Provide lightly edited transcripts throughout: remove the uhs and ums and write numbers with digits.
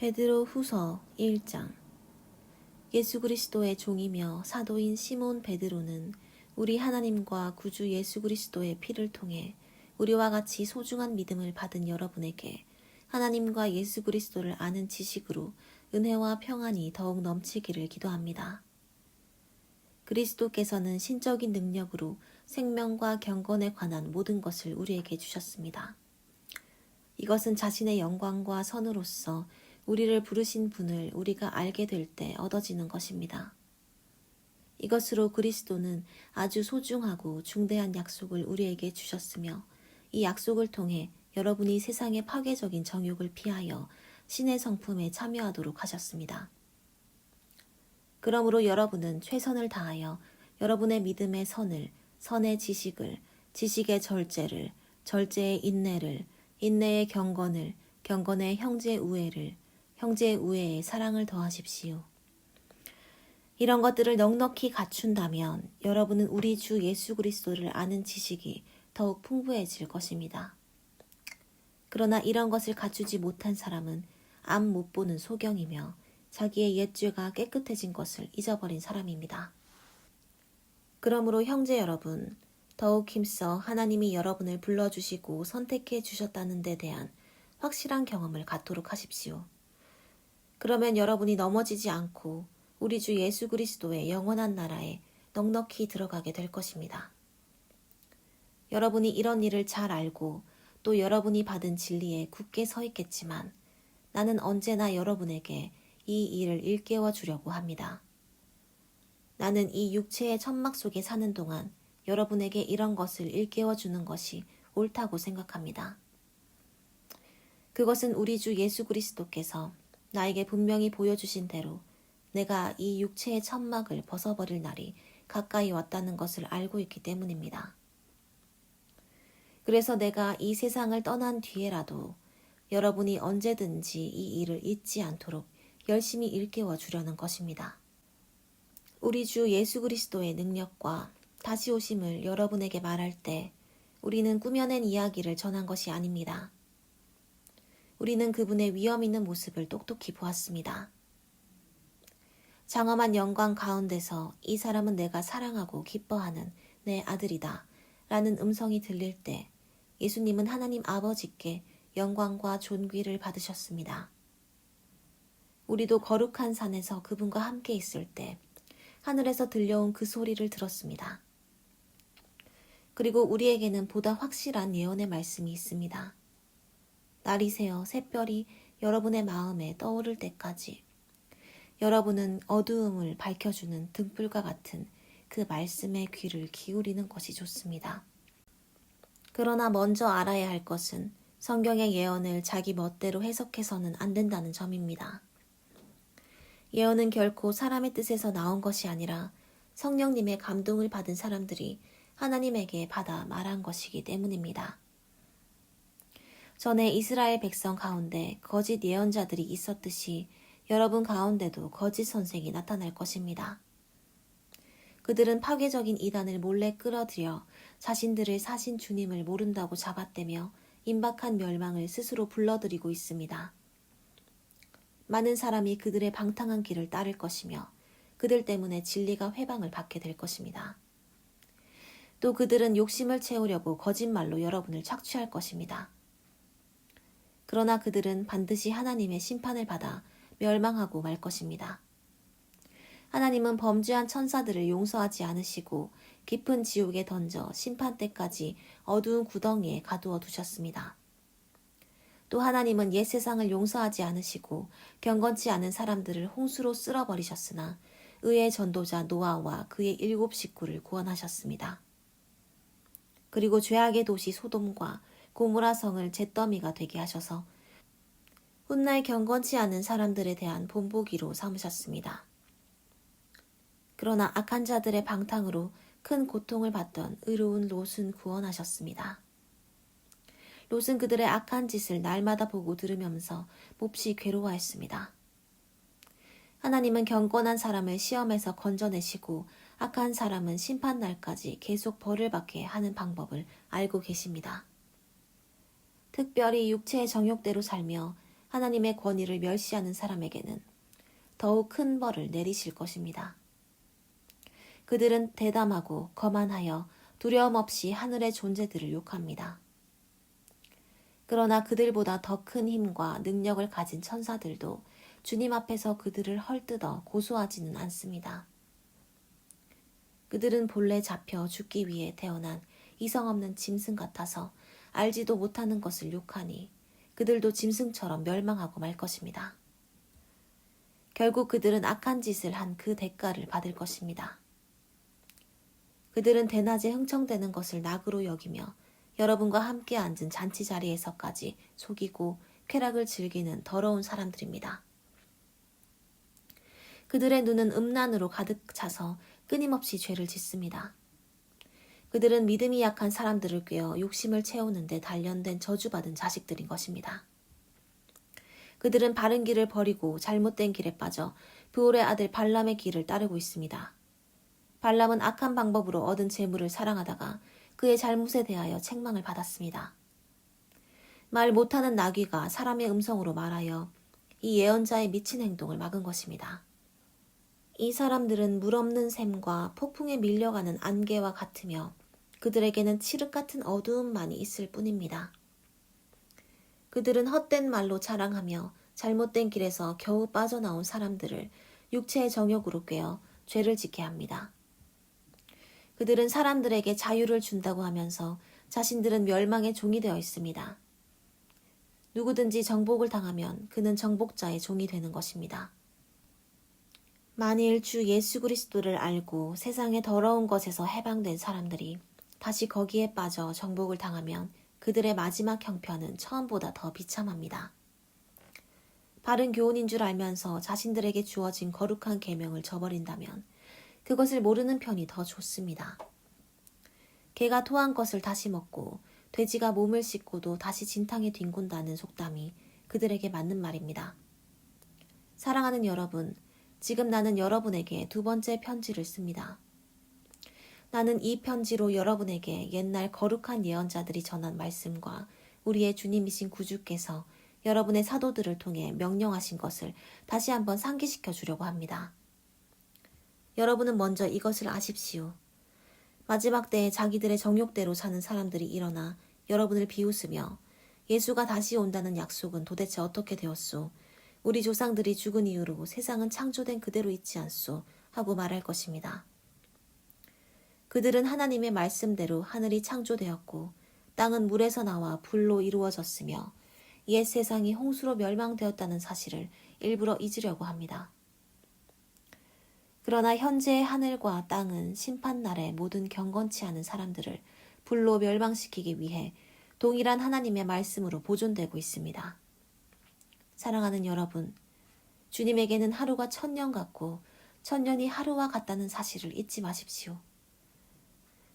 베드로 후서 1장. 예수 그리스도의 종이며 사도인 시몬 베드로는 우리 하나님과 구주 예수 그리스도의 피를 통해 우리와 같이 소중한 믿음을 받은 여러분에게 하나님과 예수 그리스도를 아는 지식으로 은혜와 평안이 더욱 넘치기를 기도합니다. 그리스도께서는 신적인 능력으로 생명과 경건에 관한 모든 것을 우리에게 주셨습니다. 이것은 자신의 영광과 선으로서 우리를 부르신 분을 우리가 알게 될 때 얻어지는 것입니다. 이것으로 그리스도는 아주 소중하고 중대한 약속을 우리에게 주셨으며 이 약속을 통해 여러분이 세상의 파괴적인 정욕을 피하여 신의 성품에 참여하도록 하셨습니다. 그러므로 여러분은 최선을 다하여 여러분의 믿음의 선을, 선의 지식을, 지식의 절제를, 절제의 인내를, 인내의 경건을, 경건의 형제 우애를, 형제의 우애에 사랑을 더하십시오. 이런 것들을 넉넉히 갖춘다면 여러분은 우리 주 예수 그리스도를 아는 지식이 더욱 풍부해질 것입니다. 그러나 이런 것을 갖추지 못한 사람은 앞 못 보는 소경이며 자기의 옛죄가 깨끗해진 것을 잊어버린 사람입니다. 그러므로 형제 여러분, 더욱 힘써 하나님이 여러분을 불러주시고 선택해 주셨다는 데 대한 확실한 경험을 갖도록 하십시오. 그러면 여러분이 넘어지지 않고 우리 주 예수 그리스도의 영원한 나라에 넉넉히 들어가게 될 것입니다. 여러분이 이런 일을 잘 알고 또 여러분이 받은 진리에 굳게 서 있겠지만 나는 언제나 여러분에게 이 일을 일깨워 주려고 합니다. 나는 이 육체의 천막 속에 사는 동안 여러분에게 이런 것을 일깨워 주는 것이 옳다고 생각합니다. 그것은 우리 주 예수 그리스도께서 나에게 분명히 보여주신 대로 내가 이 육체의 천막을 벗어버릴 날이 가까이 왔다는 것을 알고 있기 때문입니다. 그래서 내가 이 세상을 떠난 뒤에라도 여러분이 언제든지 이 일을 잊지 않도록 열심히 일깨워 주려는 것입니다. 우리 주 예수 그리스도의 능력과 다시 오심을 여러분에게 말할 때 우리는 꾸며낸 이야기를 전한 것이 아닙니다. 우리는 그분의 위엄 있는 모습을 똑똑히 보았습니다. 장엄한 영광 가운데서 이 사람은 내가 사랑하고 기뻐하는 내 아들이다 라는 음성이 들릴 때 예수님은 하나님 아버지께 영광과 존귀를 받으셨습니다. 우리도 거룩한 산에서 그분과 함께 있을 때 하늘에서 들려온 그 소리를 들었습니다. 그리고 우리에게는 보다 확실한 예언의 말씀이 있습니다. 날이 새어 샛별이 여러분의 마음에 떠오를 때까지 여러분은 어두움을 밝혀주는 등불과 같은 그 말씀의 귀를 기울이는 것이 좋습니다. 그러나 먼저 알아야 할 것은 성경의 예언을 자기 멋대로 해석해서는 안 된다는 점입니다. 예언은 결코 사람의 뜻에서 나온 것이 아니라 성령님의 감동을 받은 사람들이 하나님에게 받아 말한 것이기 때문입니다. 전에 이스라엘 백성 가운데 거짓 예언자들이 있었듯이 여러분 가운데도 거짓 선생이 나타날 것입니다. 그들은 파괴적인 이단을 몰래 끌어들여 자신들을 사신 주님을 모른다고 잡아떼며 임박한 멸망을 스스로 불러들이고 있습니다. 많은 사람이 그들의 방탕한 길을 따를 것이며 그들 때문에 진리가 회방을 받게 될 것입니다. 또 그들은 욕심을 채우려고 거짓말로 여러분을 착취할 것입니다. 그러나 그들은 반드시 하나님의 심판을 받아 멸망하고 말 것입니다. 하나님은 범죄한 천사들을 용서하지 않으시고 깊은 지옥에 던져 심판 때까지 어두운 구덩이에 가두어 두셨습니다. 또 하나님은 옛 세상을 용서하지 않으시고 경건치 않은 사람들을 홍수로 쓸어버리셨으나 의의 전도자 노아와 그의 7 식구를 구원하셨습니다. 그리고 죄악의 도시 소돔과 고모라 성을 잿더미가 되게 하셔서 훗날 경건치 않은 사람들에 대한 본보기로 삼으셨습니다. 그러나 악한 자들의 방탕으로 큰 고통을 받던 의로운 롯은 구원하셨습니다. 롯은 그들의 악한 짓을 날마다 보고 들으면서 몹시 괴로워했습니다. 하나님은 경건한 사람을 시험에서 건져내시고 악한 사람은 심판날까지 계속 벌을 받게 하는 방법을 알고 계십니다. 특별히 육체의 정욕대로 살며 하나님의 권위를 멸시하는 사람에게는 더욱 큰 벌을 내리실 것입니다. 그들은 대담하고 거만하여 두려움 없이 하늘의 존재들을 욕합니다. 그러나 그들보다 더 큰 힘과 능력을 가진 천사들도 주님 앞에서 그들을 헐뜯어 고소하지는 않습니다. 그들은 본래 잡혀 죽기 위해 태어난 이성 없는 짐승 같아서 알지도 못하는 것을 욕하니 그들도 짐승처럼 멸망하고 말 것입니다. 결국 그들은 악한 짓을 한 그 대가를 받을 것입니다. 그들은 대낮에 흥청대는 것을 낙으로 여기며 여러분과 함께 앉은 잔치 자리에서까지 속이고 쾌락을 즐기는 더러운 사람들입니다. 그들의 눈은 음란으로 가득 차서 끊임없이 죄를 짓습니다. 그들은 믿음이 약한 사람들을 꾀어 욕심을 채우는 데 단련된 저주받은 자식들인 것입니다. 그들은 바른 길을 버리고 잘못된 길에 빠져 브올의 아들 발람의 길을 따르고 있습니다. 발람은 악한 방법으로 얻은 재물을 사랑하다가 그의 잘못에 대하여 책망을 받았습니다. 말 못하는 나귀가 사람의 음성으로 말하여 이 예언자의 미친 행동을 막은 것입니다. 이 사람들은 물 없는 샘과 폭풍에 밀려가는 안개와 같으며 그들에게는 칠흑 같은 어두움만이 있을 뿐입니다. 그들은 헛된 말로 자랑하며 잘못된 길에서 겨우 빠져나온 사람들을 육체의 정욕으로 꿰어 죄를 짓게 합니다. 그들은 사람들에게 자유를 준다고 하면서 자신들은 멸망의 종이 되어 있습니다. 누구든지 정복을 당하면 그는 정복자의 종이 되는 것입니다. 만일 주 예수 그리스도를 알고 세상의 더러운 것에서 해방된 사람들이 다시 거기에 빠져 정복을 당하면 그들의 마지막 형편은 처음보다 더 비참합니다. 바른 교훈인 줄 알면서 자신들에게 주어진 거룩한 계명을 저버린다면 그것을 모르는 편이 더 좋습니다. 개가 토한 것을 다시 먹고 돼지가 몸을 씻고도 다시 진탕에 뒹군다는 속담이 그들에게 맞는 말입니다. 사랑하는 여러분, 지금 나는 여러분에게 두 번째 편지를 씁니다. 나는 이 편지로 여러분에게 옛날 거룩한 예언자들이 전한 말씀과 우리의 주님이신 구주께서 여러분의 사도들을 통해 명령하신 것을 다시 한번 상기시켜 주려고 합니다. 여러분은 먼저 이것을 아십시오. 마지막 때에 자기들의 정욕대로 사는 사람들이 일어나 여러분을 비웃으며 예수가 다시 온다는 약속은 도대체 어떻게 되었소? 우리 조상들이 죽은 이후로 세상은 창조된 그대로 있지 않소? 하고 말할 것입니다. 그들은 하나님의 말씀대로 하늘이 창조되었고 땅은 물에서 나와 불로 이루어졌으며 옛 세상이 홍수로 멸망되었다는 사실을 일부러 잊으려고 합니다. 그러나 현재의 하늘과 땅은 심판날에 모든 경건치 않은 사람들을 불로 멸망시키기 위해 동일한 하나님의 말씀으로 보존되고 있습니다. 사랑하는 여러분, 주님에게는 하루가 1000년 같고 1000년이 하루와 같다는 사실을 잊지 마십시오.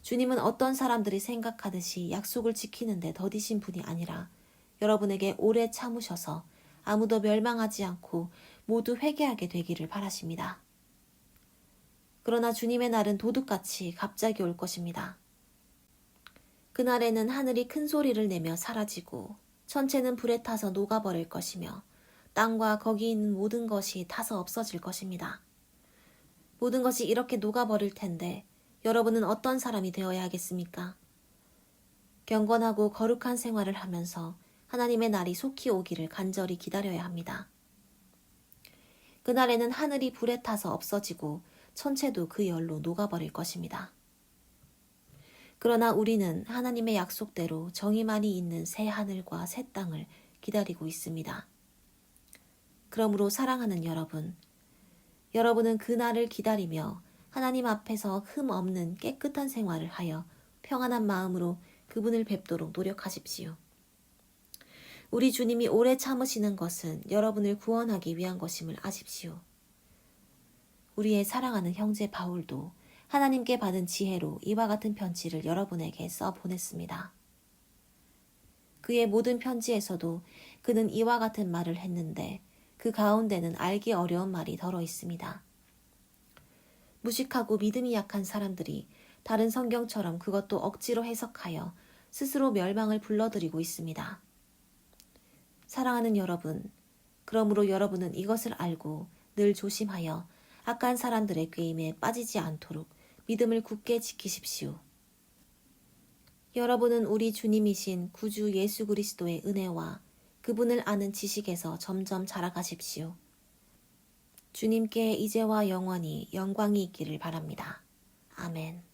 주님은 어떤 사람들이 생각하듯이 약속을 지키는 데 더디신 분이 아니라 여러분에게 오래 참으셔서 아무도 멸망하지 않고 모두 회개하게 되기를 바라십니다. 그러나 주님의 날은 도둑같이 갑자기 올 것입니다. 그날에는 하늘이 큰 소리를 내며 사라지고 천체는 불에 타서 녹아버릴 것이며 땅과 거기 있는 모든 것이 타서 없어질 것입니다. 모든 것이 이렇게 녹아버릴 텐데 여러분은 어떤 사람이 되어야 하겠습니까? 경건하고 거룩한 생활을 하면서 하나님의 날이 속히 오기를 간절히 기다려야 합니다. 그날에는 하늘이 불에 타서 없어지고 천체도 그 열로 녹아버릴 것입니다. 그러나 우리는 하나님의 약속대로 정의만이 있는 새 하늘과 새 땅을 기다리고 있습니다. 그러므로 사랑하는 여러분, 여러분은 그날을 기다리며 하나님 앞에서 흠 없는 깨끗한 생활을 하여 평안한 마음으로 그분을 뵙도록 노력하십시오. 우리 주님이 오래 참으시는 것은 여러분을 구원하기 위한 것임을 아십시오. 우리의 사랑하는 형제 바울도 하나님께 받은 지혜로 이와 같은 편지를 여러분에게 써 보냈습니다. 그의 모든 편지에서도 그는 이와 같은 말을 했는데 그 가운데는 알기 어려운 말이 덜어 있습니다. 무식하고 믿음이 약한 사람들이 다른 성경처럼 그것도 억지로 해석하여 스스로 멸망을 불러들이고 있습니다. 사랑하는 여러분, 그러므로 여러분은 이것을 알고 늘 조심하여 악한 사람들의 꾀임에 빠지지 않도록 믿음을 굳게 지키십시오. 여러분은 우리 주님이신 구주 예수 그리스도의 은혜와 그분을 아는 지식에서 점점 자라가십시오. 주님께 이제와 영원히 영광이 있기를 바랍니다. 아멘.